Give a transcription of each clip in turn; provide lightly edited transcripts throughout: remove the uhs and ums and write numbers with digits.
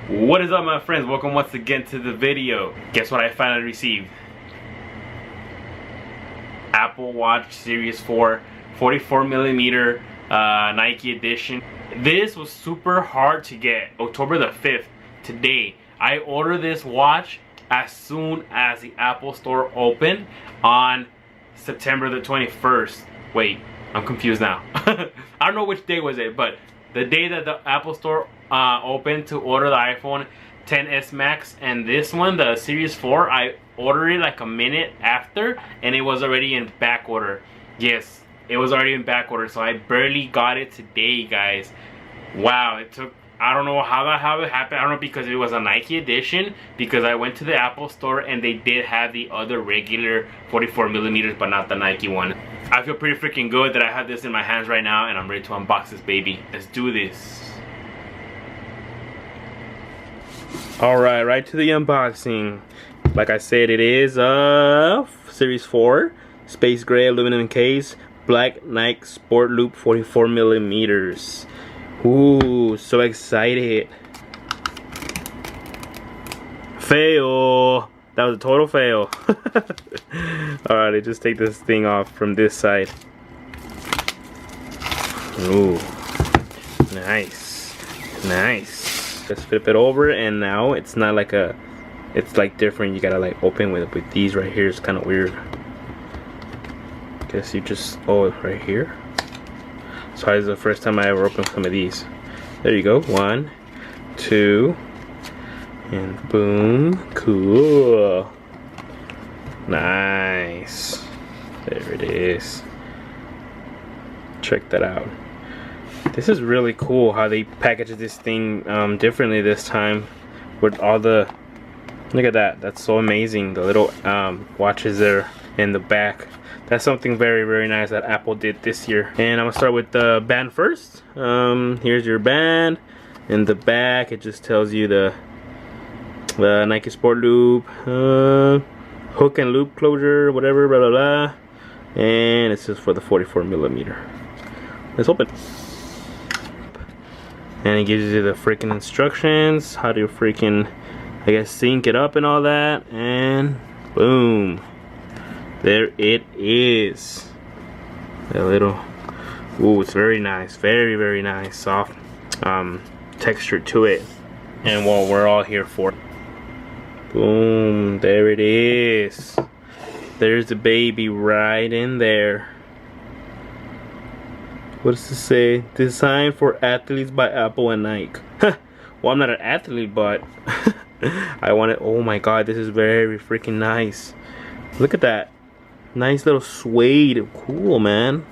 What is up, my friends? Welcome once again to the video. Guess what I finally received? Apple Watch Series 4 44mm Nike edition. This was super hard to get. October the 5th, today. I ordered this watch as soon as the Apple Store opened on September the 21st. Wait, I'm confused now. I don't know which day was it, but the day that the Apple Store opened to order the iPhone XS Max and this one, the Series 4, I ordered it like a minute after and it was already in back order. Yes, it was already in back order, so I barely got it today, guys. Wow, it took, I don't know how it happened. I don't know, because it was a Nike edition, because I went to the Apple Store and they did have the other regular 44mm, but not the Nike one. I feel pretty freaking good that I have this in my hands right now and I'm ready to unbox this baby. Let's do this. Alright, right to the unboxing. Like I said, it is Series 4 space gray aluminum case, black Nike Sport Loop 44mm. Ooh, so excited. Fail. That was a total fail. Alright, let's just take this thing off from this side. Ooh, nice, nice. Just flip it over, and now it's not like a, it's like different. You gotta like open with these right here. It's kind of weird. Guess you just, oh, right here. So this is the first time I ever opened some of these. There you go. 1, 2. And boom, cool, nice. There it is. Check that out. This is really cool how they package this thing differently this time with all the, look at that. That's so amazing. The little watches there in the back. That's something very, very nice that Apple did this year. And I'm gonna start with the band first. Here's your band. In the back, it just tells you the Nike Sport Loop, hook and loop closure, whatever, blah blah blah, and it's just for the 44mm. Let's open. And it gives you the freaking instructions, how to freaking, I guess, sync it up and all that, and boom, there it is. A little, ooh, it's very nice, very, very nice, soft texture to it, and what we're all here for. Boom, there it is. There's the baby right in there. What does this say? Designed for athletes by Apple and Nike. Well, I'm not an athlete, but I want it. Oh my god, this is very freaking nice. Look at that. Nice little suede. Cool, man.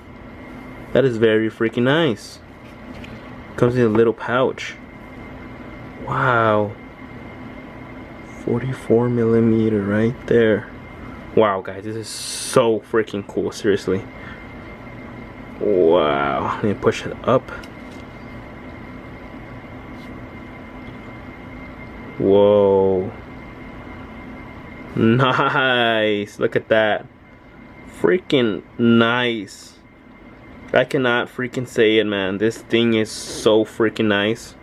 That is very freaking nice. Comes in a little pouch. Wow. 44mm right there. Wow, guys, this is so freaking cool, seriously. Wow, let me push it up. Whoa, nice. Look at that, freaking nice. I cannot freaking say it, man. This thing is so freaking nice.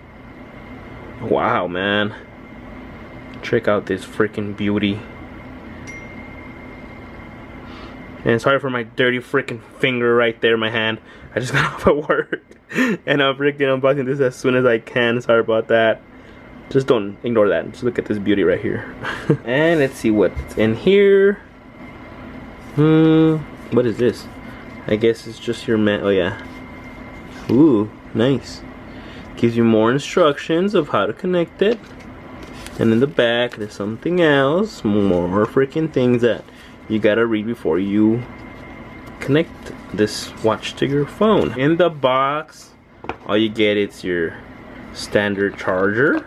Wow, man. Check out this freaking beauty. And sorry for my dirty freaking finger right there in my hand. I just got off at work and I'm freaking unboxing this as soon as I can. Sorry about that. Just don't ignore that. Just look at this beauty right here. And let's see what's in here. What is this? I guess it's just your man. Oh yeah. Ooh, nice. Gives you more instructions of how to connect it. And in the back, there's something else, more freaking things that you gotta read before you connect this watch to your phone. In the box, all you get is your standard charger,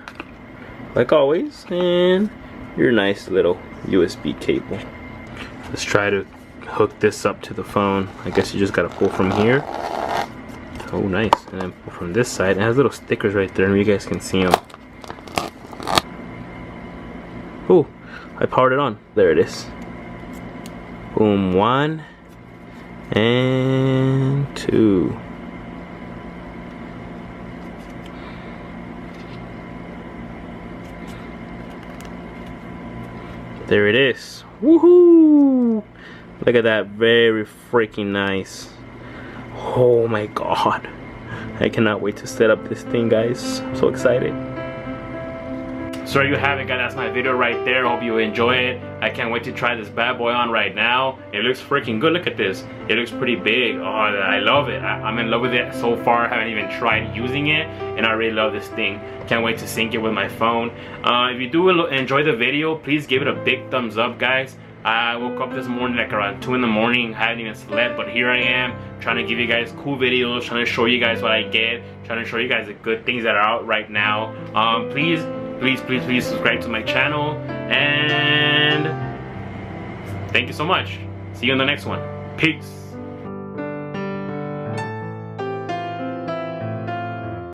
like always, and your nice little USB cable. Let's try to hook this up to the phone. I guess you just gotta pull from here. Oh, nice. And then pull from this side. It has little stickers right there, and you guys can see them. Oh, I powered it on. There it is. Boom, 1 and 2. There it is. Woohoo! Look at that, very freaking nice. Oh my god. I cannot wait to set up this thing, guys. I'm so excited. So there you have it, guys. That's my video right there. Hope you enjoy it. I can't wait to try this bad boy on right now. It looks freaking good. Look at this. It looks pretty big. Oh, I love it. I'm in love with it so far. I haven't even tried using it, and I really love this thing. Can't wait to sync it with my phone. If you do enjoy the video, please give it a big thumbs up, guys. I woke up this morning like around 2 in the morning. I haven't even slept, but here I am trying to give you guys cool videos, trying to show you guys what I get, trying to show you guys the good things that are out right now. Please subscribe to my channel, and thank you so much. See you in the next one. Peace.